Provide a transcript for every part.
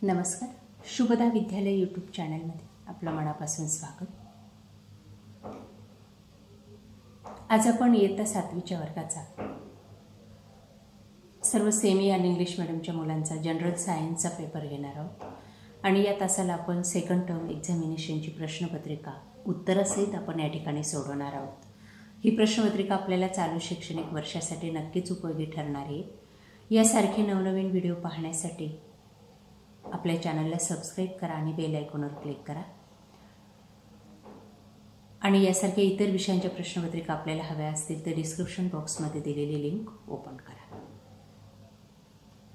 नमस्कार. शुभदा विद्यालय यूट्यूब चॅनलमध्ये आपलं मनापासून स्वागत. आज आपण इयत्ता 7वीच्या वर्गाचा सर्व सेमी आणि इंग्लिश मीडियमच्या मुलांचा जनरल सायन्सचा पेपर घेणार आहोत आणि या तासाला आपण सेकंड टर्म एक्झामिनेशनची प्रश्नपत्रिका उत्तरासहित आपण या ठिकाणी सोडवणार आहोत. ही प्रश्नपत्रिका आपल्याला चालू शैक्षणिक वर्षासाठी नक्कीच उपयोगी ठरणार आहे. यासारखे नवनवीन व्हिडिओ पाहण्यासाठी आपल्या चॅनलला सबस्क्राईब करा आणि बेल आयकॉनवर क्लिक करा. आणि यासारख्या इतर विषयांच्या प्रश्नपत्रिका आपल्याला हव्या असतील तर डिस्क्रिप्शन बॉक्समध्ये दिलेली लिंक ओपन करा.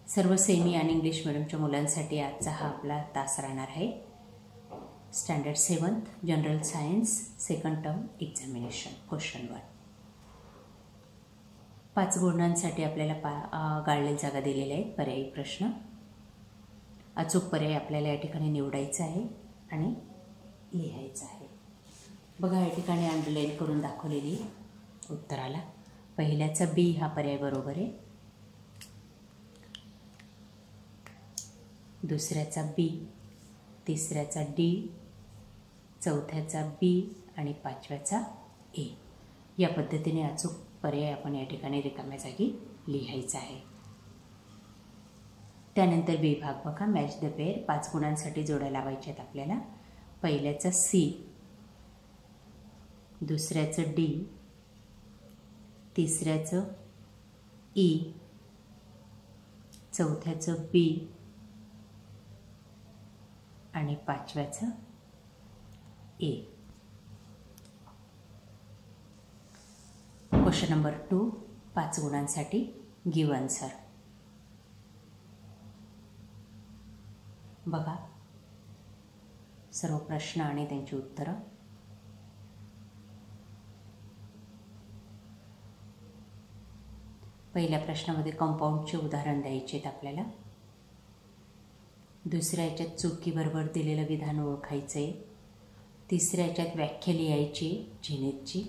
सर्व सेमी आणि इंग्लिश मीडियमच्या मुलांसाठी आजचा हा आपला तास राहणार आहे. Standard 7th general science second term examination question 1. 5 गुणांसाठी आपल्याला गाळलेली जागा दिलेल्या आहेत. पर्यायी प्रश्न. अचूक पर्याय आपल्याला या ठिकाणी निवडायचा आहे आणि लिहायचा आहे. बघा, या ठिकाणी अंडरलाईन करून दाखवलेली उत्तराला पहिल्याचा बी हा पर्याय बरोबर आहे, दुसऱ्याचा बी, तिसऱ्याचा डी, चौथ्याचा बी आणि पाचव्याचा ए. या पद्धतीने अचूक पर्याय आपण या ठिकाणी रिकाम्या जागी लिहायचा आहे. त्यानंतर बी भाग बघा, मॅच द पेअर. 5 गुणांसाठी जोड्या लावायच्या आहेत आपल्याला. पहिल्याचं सी, दुसऱ्याचं डी, तिसऱ्याचं ई, चौथ्याचं बी आणि पाचव्याचं ए. Question number 2. 5 गुणांसाठी गिव्ह आन्सर. बघा सर्व प्रश्न आणि त्यांची उत्तरं. पहिल्या प्रश्नामध्ये कंपाऊंडचे उदाहरण द्यायचे आहेत आपल्याला. दुसऱ्या याच्यात चुकीबरोबर दिलेलं विधान ओळखायचं आहे. तिसऱ्या याच्यात व्याख्या लिहायची झेनिथची.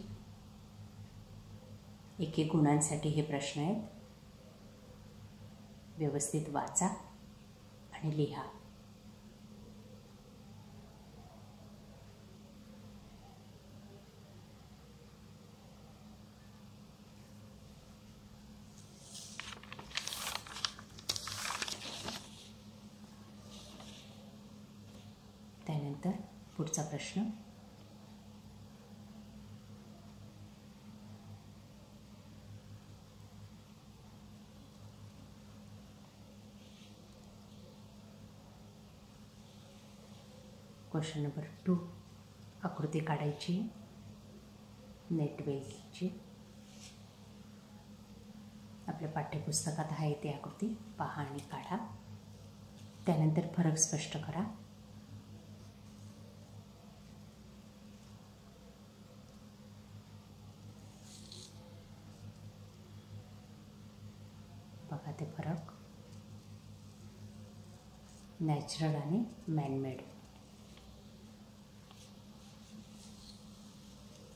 1-1 गुणांसाठी हे प्रश्न आहेत. व्यवस्थित वाचा आणि लिहा. त्यानंतर पुढचा प्रश्न. Question number 2. आकृती काढायची नेटवेलची. आपल्या पाठ्यपुस्तकात आहे ती आकृती पहा आणि काढा. त्यानंतर फरक स्पष्ट करा. बघा ते फरक नॅचरल आणि मॅनमेड.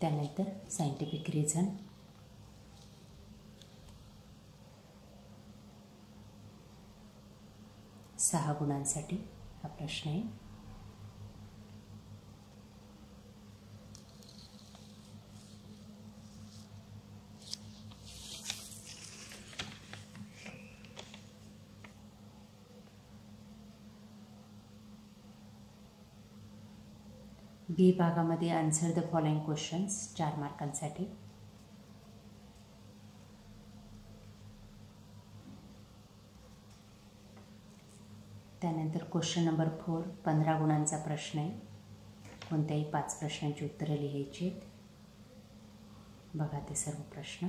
त्यानंतर सायंटिफिक रिझन. सहा गुणांसाठी हा प्रश्न आहे. बी भागामध्ये आन्सर द फॉलोइंग क्वेश्चन्स 4 मार्कांसाठी. त्यानंतर क्वेश्चन नंबर 4 15 गुणांचा प्रश्न आहे. कोणत्याही 5 प्रश्नांची उत्तरं लिहायची आहेत. बघा ते सर्व प्रश्न.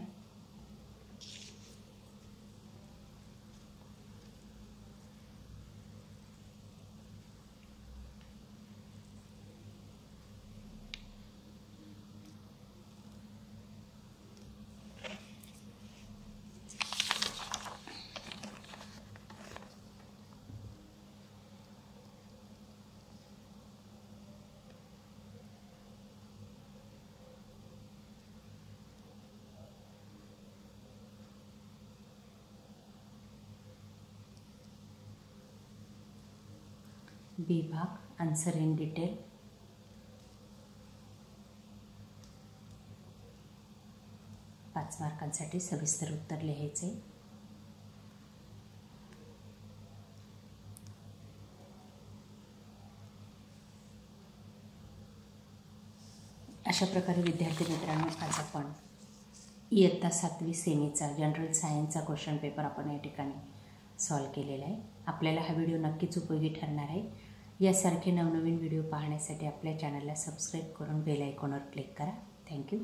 बी भाग आन्सर इन डिटेल. पाच मार्कांसाठी सविस्तर उत्तर लिहायचे. अशा प्रकारे विद्यार्थी मित्रांनो, आज आपण इयत्ता 7वी सेमीचा जनरल सायन्सचा क्वेश्चन पेपर आपण या ठिकाणी सॉल्व केलेला आहे. आपल्याला हा व्हिडिओ नक्कीच उपयोगी ठरणार आहे. यासारखे नवनवीन व्हिडिओ पाहण्यासाठी आपल्या चॅनलला सबस्क्राईब करून बेल आयकॉनवर क्लिक करा. थँक्यू.